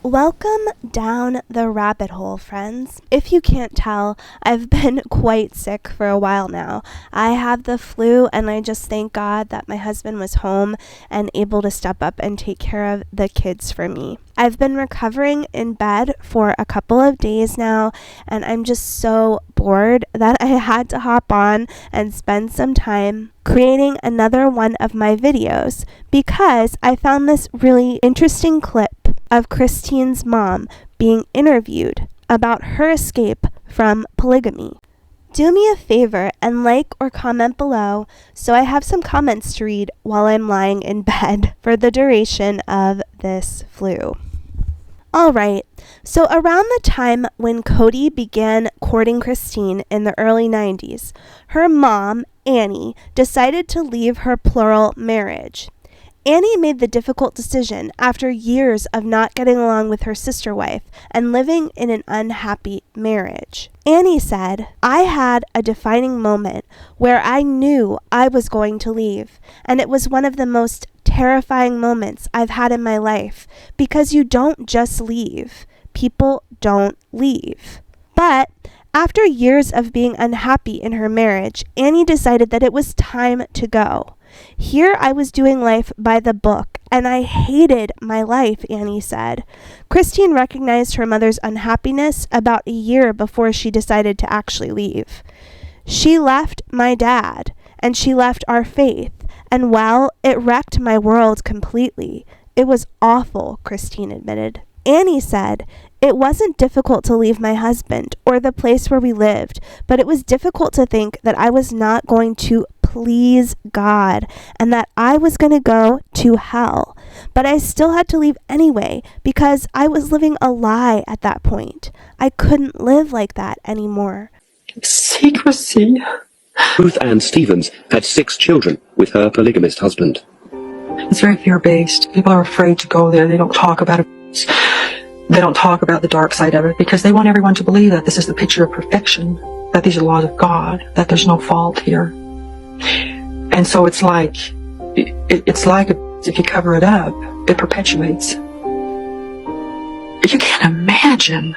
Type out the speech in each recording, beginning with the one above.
Welcome down the rabbit hole, friends. If you can't tell, I've been quite sick for a while now. I have the flu, and I just thank God that my husband was home and able to step up and take care of the kids for me. I've been recovering in bed for a couple of days now, and I'm just so bored that I had to hop on and spend some time creating another one of my videos because I found this really interesting clip of Christine's mom being interviewed about her escape from polygamy. Do me a favor and like or comment below so I have some comments to read while I'm lying in bed for the duration of this flu. Alright, so around the time when Cody began courting Christine in the early 90s, her mom, Annie, decided to leave her plural marriage. Annie made the difficult decision after years of not getting along with her sister wife and living in an unhappy marriage. Annie said, "I had a defining moment where I knew I was going to leave, and it was one of the most terrifying moments I've had in my life because you don't just leave. People don't leave." But after years of being unhappy in her marriage, Annie decided that it was time to go. "Here I was doing life by the book, and I hated my life," Annie said. Christine recognized her mother's unhappiness about a year before she decided to actually leave. "She left my dad, and she left our faith, and well, it wrecked my world completely. It was awful," Christine admitted. Annie said, "It wasn't difficult to leave my husband or the place where we lived, but it was difficult to think that I was not going to please God and that I was going to go to hell. But I still had to leave anyway because I was living a lie at that point. I couldn't live like that anymore." Secrecy. Ruth Ann Stevens had 6 children with her polygamist husband. It's very fear-based. People are afraid to go there. They don't talk about it. They don't talk about the dark side of it because they want everyone to believe that this is the picture of perfection, that these are the laws of God, that there's no fault here. And so it's like if you cover it up, it perpetuates. You can't imagine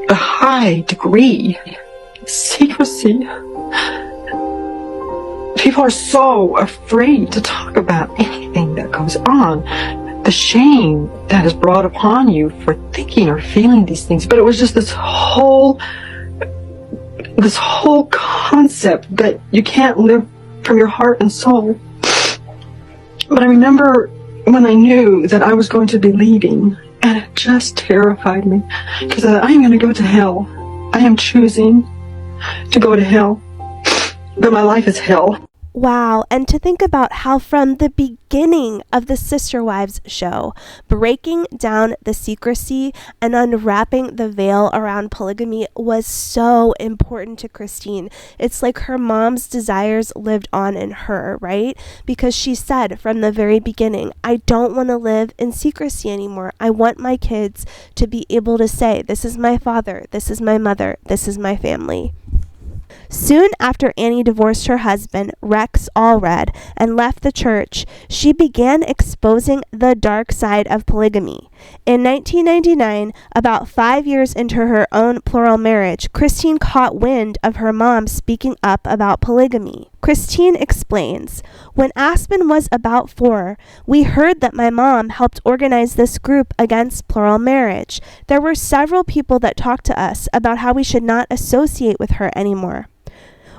the high degree of secrecy. People are so afraid to talk about anything that goes on. The shame that is brought upon you for thinking or feeling these things. But it was just this whole concept that you can't live from your heart and soul. But I remember when I knew that I was going to be leaving, and it just terrified me because I am going to go to hell. I am choosing to go to hell, but my life is hell. Wow, and to think about how from the beginning of the Sisterwives show, breaking down the secrecy and unwrapping the veil around polygamy was so important to Christine. It's like her mom's desires lived on in her, right? Because she said from the very beginning, "I don't want to live in secrecy anymore. I want my kids to be able to say, this is my father, this is my mother, this is my family." Soon after Annie divorced her husband, Rex Allred, and left the church, she began exposing the dark side of polygamy. In 1999, about 5 years into her own plural marriage, Christine caught wind of her mom speaking up about polygamy. Christine explains, "When Aspen was about 4, we heard that my mom helped organize this group against plural marriage. There were several people that talked to us about how we should not associate with her anymore.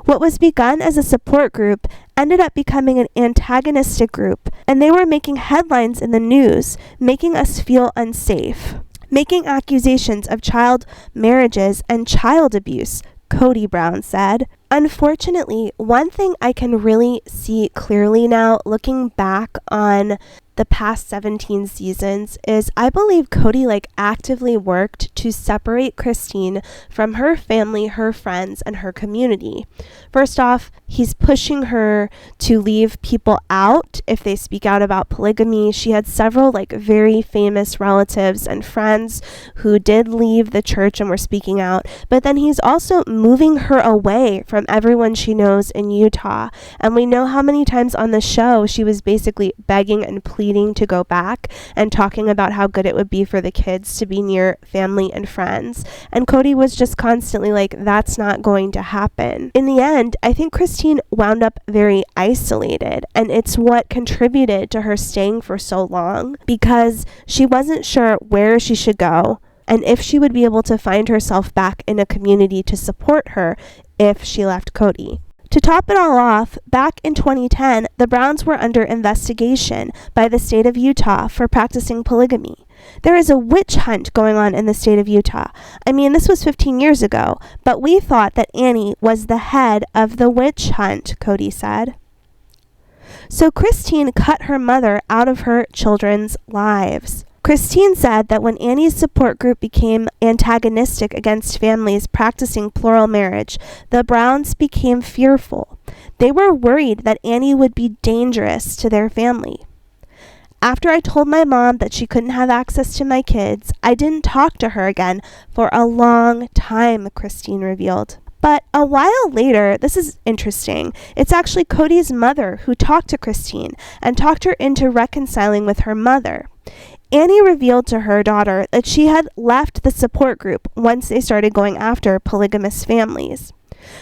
What was begun as a support group ended up becoming an antagonistic group, and they were making headlines in the news, making us feel unsafe, making accusations of child marriages and child abuse," Cody Brown said. Unfortunately, one thing I can really see clearly now, looking back on the past 17 seasons, is I believe Cody actively worked to separate Christine from her family, her friends, and her community. First off, he's pushing her to leave people out if they speak out about polygamy. She had several very famous relatives and friends who did leave the church and were speaking out, but then he's also moving her away from everyone she knows in Utah. And we know how many times on the show she was basically begging and pleading pleading to go back and talking about how good it would be for the kids to be near family and friends. And Cody was just constantly like, that's not going to happen. In the end, I think Christine wound up very isolated, and it's what contributed to her staying for so long, because she wasn't sure where she should go and if she would be able to find herself back in a community to support her if she left Cody. To top it all off, back in 2010, the Browns were under investigation by the state of Utah for practicing polygamy. There is a witch hunt going on in the state of Utah. I mean, this was 15 years ago, but we thought that Annie was the head of the witch hunt, Cody said. So Christine cut her mother out of her children's lives. Christine said that when Annie's support group became antagonistic against families practicing plural marriage, the Browns became fearful. They were worried that Annie would be dangerous to their family. After I told my mom that she couldn't have access to my kids, I didn't talk to her again for a long time, Christine revealed. But a while later, this is interesting, it's actually Cody's mother who talked to Christine and talked her into reconciling with her mother. Annie revealed to her daughter that she had left the support group once they started going after polygamous families.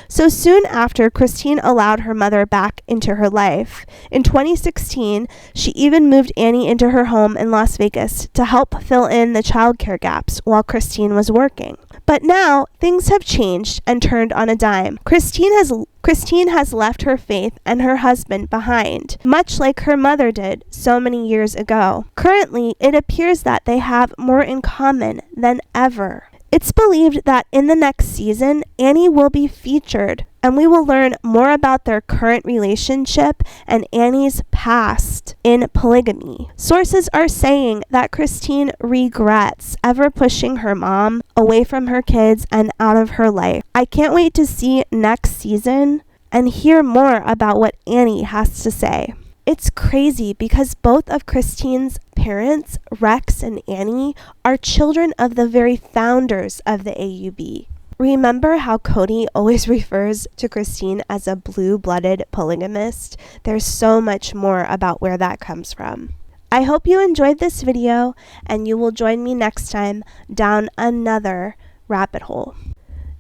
So soon after, Christine allowed her mother back into her life. In 2016, she even moved Annie into her home in Las Vegas to help fill in the childcare gaps while Christine was working. But now, things have changed and turned on a dime. Christine has left her faith and her husband behind, much like her mother did so many years ago. Currently, it appears that they have more in common than ever. It's believed that in the next season, Annie will be featured, and we will learn more about their current relationship and Annie's past in polygamy. Sources are saying that Christine regrets ever pushing her mom away from her kids and out of her life. I can't wait to see next season and hear more about what Annie has to say. It's crazy because both of Christine's parents, Rex and Annie, are children of the very founders of the AUB. Remember how Cody always refers to Christine as a blue-blooded polygamist? There's so much more about where that comes from. I hope you enjoyed this video, and you will join me next time down another rabbit hole.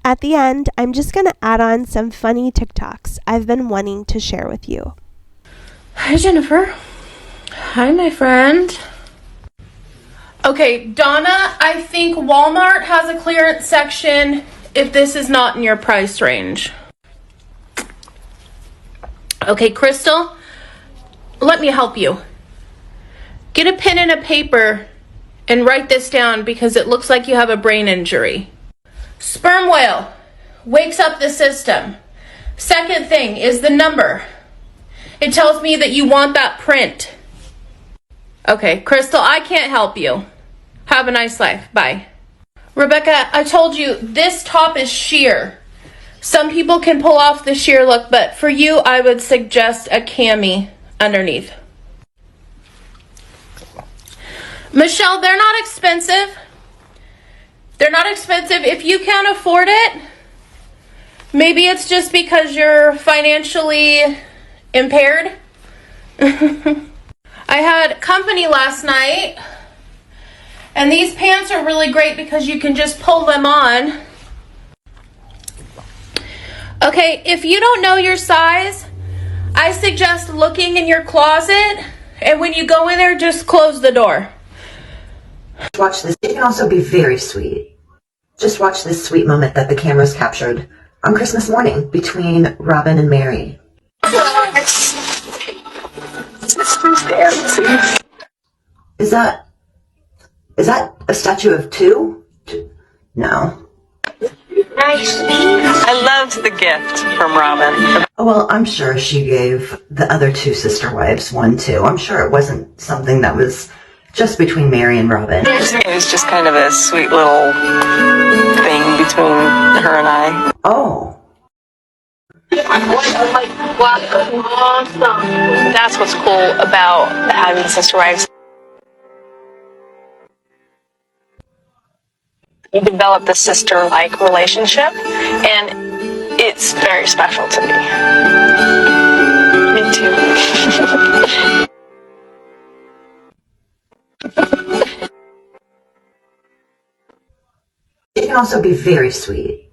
At the end, I'm just going to add on some funny TikToks I've been wanting to share with you. Hi, Jennifer. Hi, my friend. Okay, Donna, I think Walmart has a clearance section if this is not in your price range. Okay, Crystal, let me help you. Get a pen and a paper and write this down because it looks like you have a brain injury. Sperm whale wakes up the system. Second thing is the number. It tells me that you want that print. Okay, Crystal, I can't help you. Have a nice life. Bye. Rebecca, I told you this top is sheer. Some people can pull off the sheer look, but for you, I would suggest a cami underneath. Michelle, they're not expensive. They're not expensive. If you can't afford it, maybe it's just because you're financially impaired. I had company last night, and these pants are really great because you can just pull them on. Okay, if you don't know your size, I suggest looking in your closet, and when you go in there, just close the door. Watch this. It can also be very sweet. Just watch this sweet moment that the cameras captured on Christmas morning between Robin and Mary. Is that a statue of two? No. I loved the gift from Robin. Oh, well, I'm sure she gave the other two sister wives one too. I'm sure it wasn't something that was just between Mary and Robin. It was just kind of a sweet little thing between her and I. Oh. That's what's cool about having Sisterwives. You develop the sister-like relationship, and it's very special to me. Me too. also be very sweet.